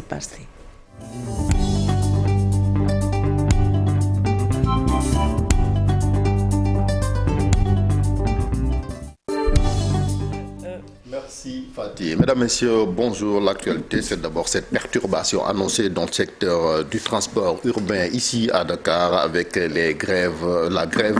passé. Merci Fatih. Mesdames, Messieurs, bonjour. L'actualité, c'est d'abord cette perturbation annoncée dans le secteur du transport urbain ici à Dakar avec la grève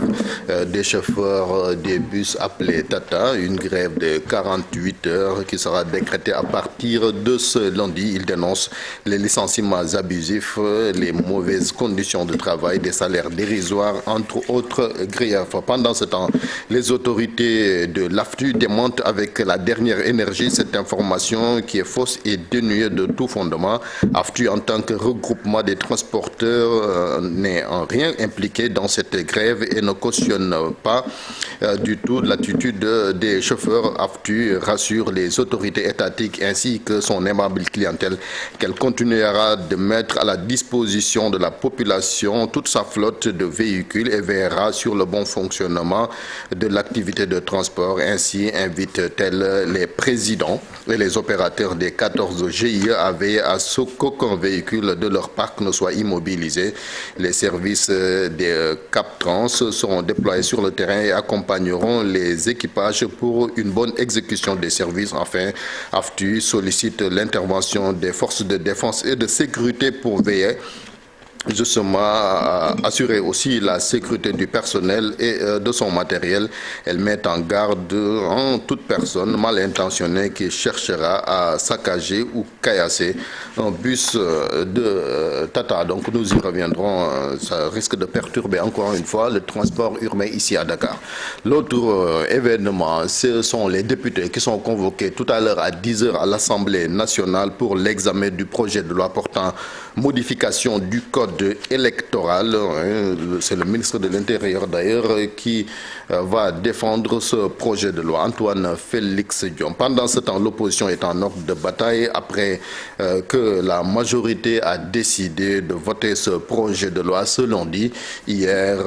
des chauffeurs des bus appelés Tata, une grève de 48 heures qui sera décrétée à partir de ce lundi. Ils dénoncent les licenciements abusifs, les mauvaises conditions de travail, des salaires dérisoires, entre autres griefs. Pendant ce temps, les autorités de l'AFTU démontent avec la dernière énergie cette information qui est fausse et dénuée de tout fondement. AFTU, en tant que regroupement des transporteurs, n'est en rien impliqué dans cette grève et ne cautionne pas du tout l'attitude des chauffeurs. AFTU rassure les autorités étatiques ainsi que son aimable clientèle qu'elle continuera de mettre à la disposition de la population toute sa flotte de véhicules et veillera sur le bon fonctionnement de l'activité de transport. Ainsi invite-t-elle les présidents et les opérateurs des 14 GIE à veiller à ce qu'aucun véhicule de leur parc ne soit immobilisé. Les services des CAPTRANS seront déployés sur le terrain et accompagneront les équipages pour une bonne exécution des services. Enfin, AFTU sollicite l'intervention des forces de défense et de sécurité pour veiller justement à assurer aussi la sécurité du personnel et de son matériel. Elle met en garde toute personne mal intentionnée qui cherchera à saccager ou caillasser un bus de Tata. Donc nous y reviendrons, ça risque de perturber encore une fois le transport urbain ici à Dakar. L'autre événement, ce sont les députés qui sont convoqués tout à l'heure à 10 h à l'Assemblée nationale pour l'examen du projet de loi portant modification du code électoral. C'est le ministre de l'Intérieur d'ailleurs qui va défendre ce projet de loi, Antoine Félix Diome. Pendant ce temps, l'opposition est en ordre de bataille après que la majorité a décidé de voter ce projet de loi ce lundi. Hier,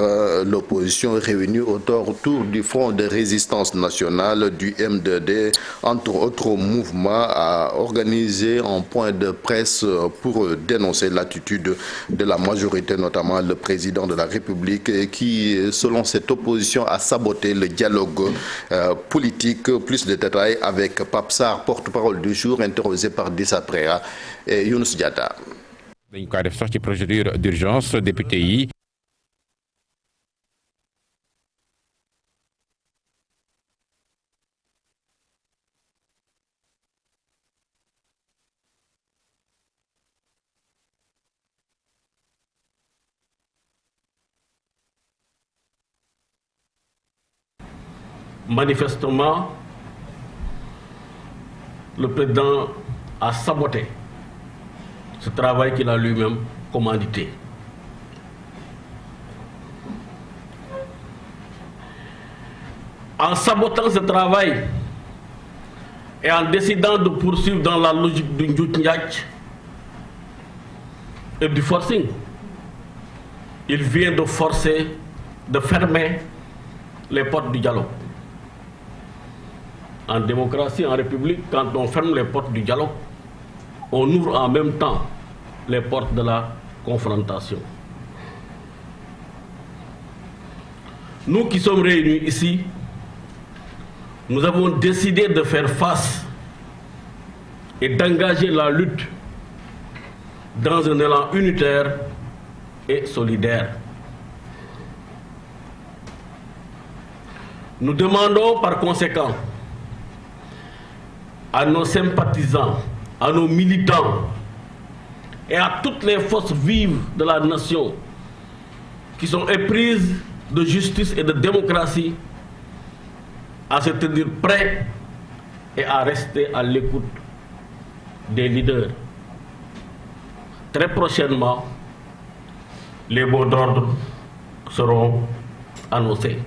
l'opposition réunie autour du Front de résistance nationale du M2D, entre autres mouvements, a organisé un point de presse pour dénoncer l'attitude de la majorité, notamment le président de la République, qui, selon cette opposition, a saboté le dialogue politique. Plus de détails avec Pape Sarr, porte-parole du jour, interrogé par Dissa Préa et Younous Diatta. dañ ko def sax ci procédure d'urgence député yi. Manifestement, le président a saboté ce travail qu'il a lui-même commandité. En sabotant ce travail et en décidant de poursuivre dans la logique du Ndjout-Ndiaye et du forcing, il vient de forcer, de fermer les portes du dialogue. En démocratie, en république, quand on ferme les portes du dialogue, on ouvre en même temps les portes de la confrontation. Nous qui sommes réunis ici, nous avons décidé de faire face et d'engager la lutte dans un élan unitaire et solidaire. Nous demandons par conséquent à nos sympathisants, à nos militants et à toutes les forces vives de la nation qui sont éprises de justice et de démocratie à se tenir prêts et à rester à l'écoute des leaders. Très prochainement, les mots d'ordre seront annoncés.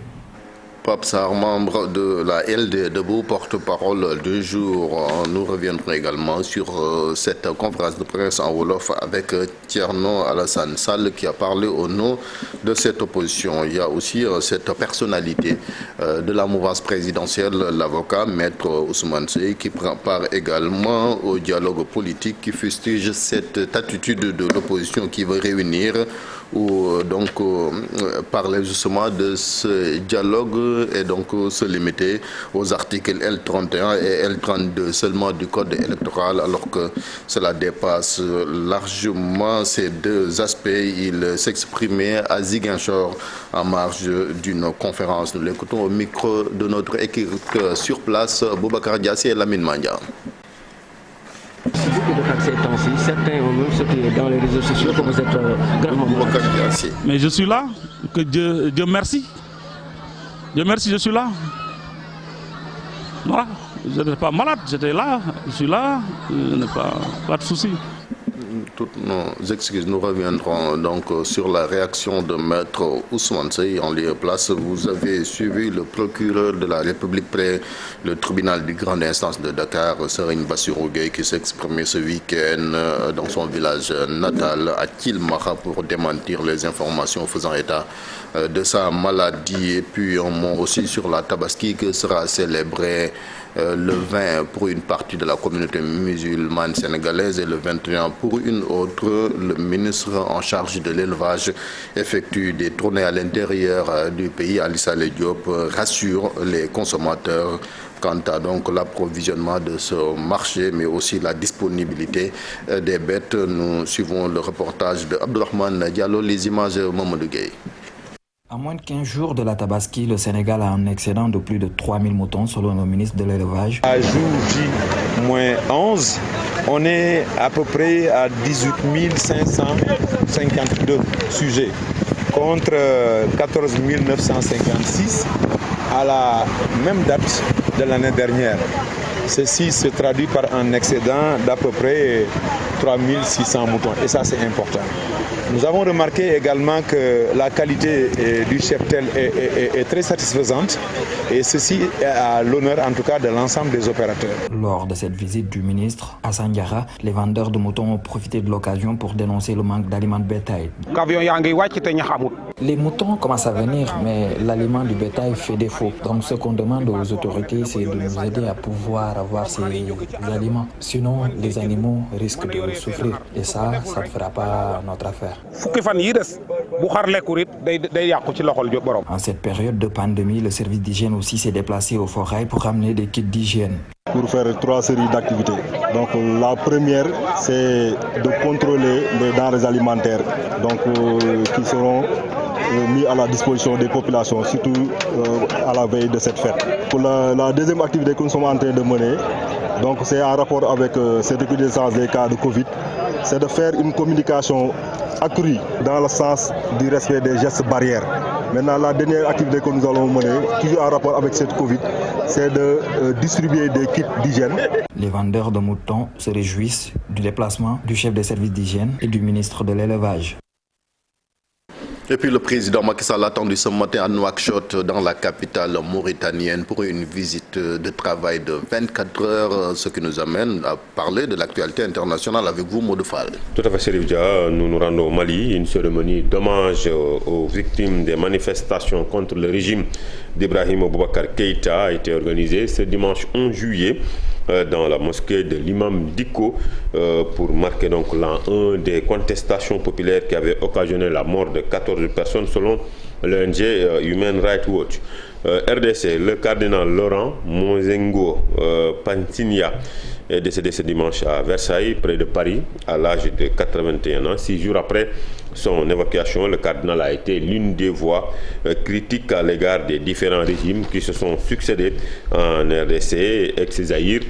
Pape Sarr, membre de la LD Debout, porte-parole du jour. Nous reviendrons également sur cette conférence de presse en Wolof avec Thierno Alassane Sall qui a parlé au nom de cette opposition. Il y a aussi cette personnalité de la mouvance présidentielle, l'avocat Maître Ousmane Seye, qui prend part également au dialogue politique qui fustige cette attitude de l'opposition qui veut réunir ou donc parler justement de ce dialogue et donc se limiter aux articles L31 et L32 seulement du code électoral, alors que cela dépasse largement ces deux aspects. Il s'exprimait à Ziguinchor en marge d'une conférence. Nous l'écoutons au micro de notre équipe sur place, Boubacar Diassi et Lamine Mandia. Certains ont même sorti dans les réseaux sociaux que vous êtes grandement malade. Mais je suis là, que Dieu merci. Dieu merci, je suis là. Voilà, je n'étais pas malade, j'étais là, je suis là, je n'ai pas de soucis. Toutes nos excuses, nous reviendrons donc sur la réaction de Maître Ousmane Seye en lieu et place. Vous avez suivi le procureur de la République près le tribunal de grande instance de Dakar, Serigne Bassirou Gueye, qui s'exprimait ce week-end dans son village natal à Kilmaha pour démentir les informations faisant état de sa maladie. Et puis un mot aussi sur la Tabaski qui sera célébrée le 20 pour une partie de la communauté musulmane sénégalaise et le 21 pour une autre. Le ministre en charge de l'élevage effectue des tournées à l'intérieur du pays. Ali Saleh Diop rassure les consommateurs quant à donc l'approvisionnement de ce marché, mais aussi la disponibilité des bêtes. Nous suivons le reportage de Abdourahmane Diallo, les images de Mamadou Gueye. À moins de 15 jours de la Tabaski, le Sénégal a un excédent de plus de 3000 moutons selon le ministre de l'élevage. À jour J-11, on est à peu près à 18 552 sujets contre 14 956 à la même date de l'année dernière. Ceci se traduit par un excédent d'à peu près 3600 moutons et ça c'est important. Nous avons remarqué également que la qualité du cheptel est très satisfaisante et ceci est à l'honneur en tout cas de l'ensemble des opérateurs. Lors de cette visite du ministre Hassan Diarra, les vendeurs de moutons ont profité de l'occasion pour dénoncer le manque d'aliments de bétail. Les moutons commencent à venir, mais l'aliment du bétail fait défaut. Donc ce qu'on demande aux autorités, c'est de nous aider à pouvoir avoir ces aliments. Sinon, les animaux risquent de souffrir. Et ça ne fera pas notre affaire. En cette période de pandémie, le service d'hygiène aussi s'est déplacé au Forail pour ramener des kits d'hygiène. Pour faire 3 séries d'activités. Donc la première, c'est de contrôler les denrées alimentaires qui seront mis à la disposition des populations, surtout à la veille de cette fête. Pour la deuxième activité que nous sommes en train de mener, donc c'est en rapport avec cette recrudescence des cas de Covid, c'est de faire une communication accrue dans le sens du respect des gestes barrières. Maintenant, la dernière activité que nous allons mener, toujours en rapport avec cette Covid, c'est de distribuer des kits d'hygiène. Les vendeurs de moutons se réjouissent du déplacement du chef des services d'hygiène et du ministre de l'élevage. Et puis le président Macky Sall a attendu ce matin à Nouakchott, dans la capitale mauritanienne, pour une visite de travail de 24 heures, ce qui nous amène à parler de l'actualité internationale avec vous, Modou Fall. Tout à fait, Chérif Dia. Nous nous rendons au Mali. Une cérémonie d'hommage aux victimes des manifestations contre le régime d'Ibrahim Boubacar Keïta a été organisée ce dimanche 11 juillet. Dans la mosquée de l'imam Diko pour marquer donc l'an 1 des contestations populaires qui avaient occasionné la mort de 14 personnes selon l'ONG Human Rights Watch. RDC, le cardinal Laurent Monzengo Pantinia est décédé ce dimanche à Versailles, près de Paris, à l'âge de 81 ans. 6 jours après son évacuation, le cardinal a été l'une des voix critiques à l'égard des différents régimes qui se sont succédés en RDC, ex-Zaïre,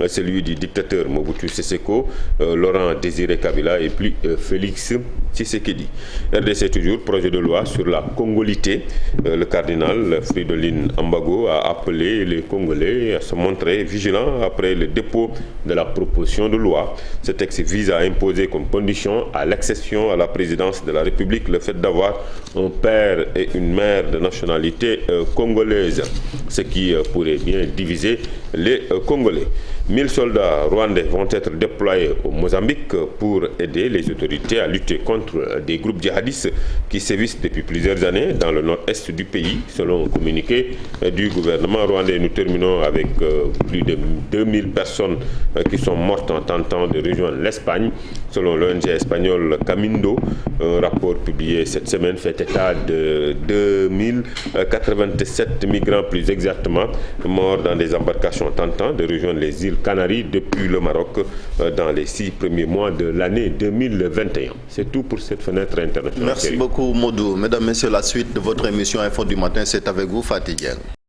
celui du dictateur Mobutu Sese Seko, Laurent Désiré Kabila et puis Félix Tshisekedi. RDC toujours, projet de loi sur la congolité. Le cardinal Fridolin Ambago a appelé les Congolais à se montrer vigilants après le dépôt de la proposition de loi. Ce texte vise à imposer comme condition à l'accession à la présidence de la République le fait d'avoir un père et une mère de nationalité congolaise, ce qui pourrait bien diviser les Congolais. 1000 soldats rwandais vont être déployés au Mozambique pour aider les autorités à lutter contre des groupes djihadistes qui sévissent depuis plusieurs années dans le nord-est du pays, selon un communiqué du gouvernement rwandais. Nous terminons avec plus de 2000 personnes qui sont mortes en tentant de rejoindre l'Espagne. Selon l'ONG espagnole Camindo, un rapport publié cette semaine fait état de 2087 migrants plus exactement morts dans des embarcations tentant de rejoindre les îles Canaries depuis le Maroc dans les 6 premiers mois de l'année 2021. C'est tout pour cette fenêtre internationale. Merci beaucoup Modou. Mesdames, Messieurs, la suite de votre émission Info du matin, c'est avec vous Fatih Diène.